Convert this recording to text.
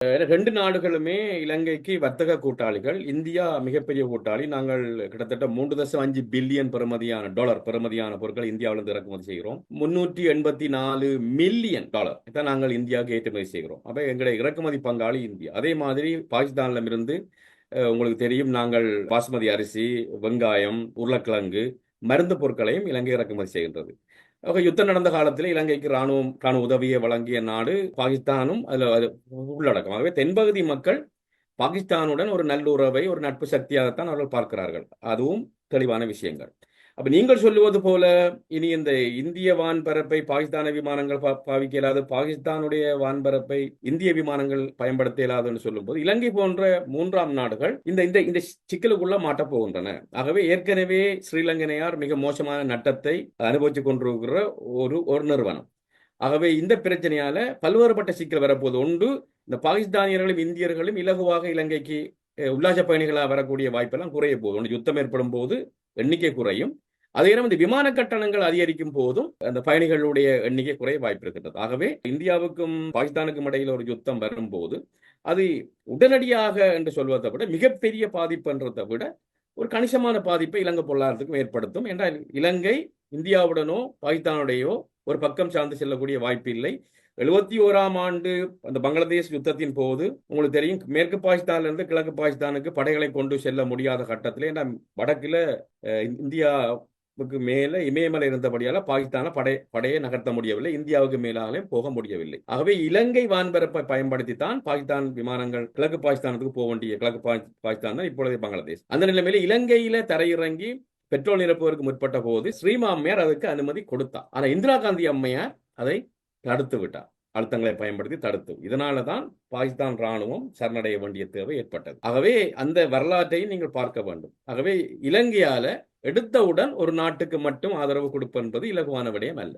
ரெண்டு நாடுகளுமே இலங்கைக்கு வர்த்தக கூட்டாளிகள். இந்தியா மிகப்பெரிய கூட்டாளி. நாங்கள் கிட்டத்தட்ட 3.5 பில்லியன் டாலர் பெறுமதியான பொருட்களை இந்தியாவிலிருந்து இறக்குமதி செய்கிறோம். 384 மில்லியன் டாலர் இதான் நாங்கள் இந்தியாவுக்கு ஏற்றுமதி செய்கிறோம். அப்ப எங்களுடைய இறக்குமதி பங்காளி இந்தியா. அதே மாதிரி பாகிஸ்தானிலும் இருந்து உங்களுக்கு தெரியும், நாங்கள் பாஸ்மதி அரிசி, வெங்காயம், உருளைக்கிழங்கு, மருந்து பொருட்களையும் இலங்கை இறக்குமதி செய்கின்றது. யுத்தம் நடந்த காலத்தில் இலங்கைக்கு ராணுவ உதவியை வழங்கிய நாடு பாகிஸ்தானும் அதில் உள்ளடக்கம். ஆகவே தென்பகுதி மக்கள் பாகிஸ்தானுடன் ஒரு நல்லுறவை, ஒரு நட்பு சக்தியாகத்தான் அவர்கள் பார்க்கிறார்கள். அதுவும் தெளிவான விஷயங்கள். அப்ப நீங்கள் சொல்லுவது போல இனி இந்த இந்திய வான்பரப்பை பாகிஸ்தான விமானங்கள் பாவிக்க இயலாது, பாகிஸ்தானுடைய வான்பரப்பை இந்திய விமானங்கள் பயன்படுத்த இயலாதுன்னு சொல்லும் போது இலங்கை போன்ற மூன்றாம் நாடுகள் இந்த இந்த இந்த சிக்கலுக்குள்ள மாட்டப் போகின்றன. ஆகவே ஏற்கனவே ஸ்ரீலங்கனையார் மிக மோசமான நட்டத்தை அனுபவித்துக் கொண்டிருக்கிற ஒரு நிறுவனம். ஆகவே இந்த பிரச்சனையால பல்வேறுபட்ட சிக்கல் வரப்போது. ஒன்று, இந்த பாகிஸ்தானியர்களும் இந்தியர்களும் இலகுவாக இலங்கைக்கு உல்லாச பயணிகளாக வரக்கூடிய வாய்ப்பெல்லாம் குறைய போகுது. ஒன்று, யுத்தம் ஏற்படும் போது எண்ணிக்கை குறையும். அதே நேரம் இந்த விமான கட்டணங்கள் அதிகரிக்கும் போதும் அந்த பயணிகளுடைய எண்ணிக்கை குறைய வாய்ப்பு இருக்கின்றது. ஆகவே இந்தியாவுக்கும் பாகிஸ்தானுக்கும் இடையில் ஒரு யுத்தம் வரும்போது அது உடனடியாக என்று சொல்வதை விட மிகப்பெரிய பாதிப்புன்றதை விட ஒரு கணிசமான பாதிப்பை இலங்கை பொருளாதாரத்துக்கும் ஏற்படுத்தும். என்றால் இலங்கை இந்தியாவுடனோ பாகிஸ்தானுடையோ ஒரு பக்கம் சார்ந்து செல்லக்கூடிய வாய்ப்பு இல்லை. 71ஆம் ஆண்டு அந்த பங்களாதேஷ் யுத்தத்தின் போது உங்களுக்கு தெரியும், மேற்கு பாகிஸ்தானிலிருந்து கிழக்கு பாகிஸ்தானுக்கு படைகளை கொண்டு செல்ல முடியாத கட்டத்திலே வடக்கில் இந்தியாவுக்கு மேல இமயமலை இருந்தபடியால பாகிஸ்தான படையை நகர்த்த முடியவில்லை, இந்தியாவுக்கு மேலாலே போக முடியவில்லை. ஆகவே இலங்கை வான்பரப்பை பயன்படுத்தித்தான் பாகிஸ்தான் விமானங்கள் கிழக்கு பாகிஸ்தானுக்கு போக வேண்டிய, கிழக்கு பாகிஸ்தான் தான் இப்பொழுது பங்களாதேஷ். அந்த நிலைமையில இலங்கையில தரையிறங்கி பெட்ரோல் நிரப்புவதற்கு முற்பட்ட போது ஸ்ரீமா அம்மையார் அதுக்கு அனுமதி கொடுத்தார். ஆனா இந்திரா காந்தி அம்மையார் அதை தடுத்து விட்டார், அழுத்தங்களை பயன்படுத்தி தடுத்து. இதனாலதான் பாகிஸ்தான் ராணுவம் சரணடைய வேண்டிய தேவை ஏற்பட்டது. ஆகவே அந்த வரலாற்றை நீங்கள் பார்க்க வேண்டும். ஆகவே இலங்கையால எடுத்தவுடன் ஒரு நாட்டுக்கு மட்டும் ஆதரவு கொடுப்பது என்பது இலகுவான விடயம் அல்ல.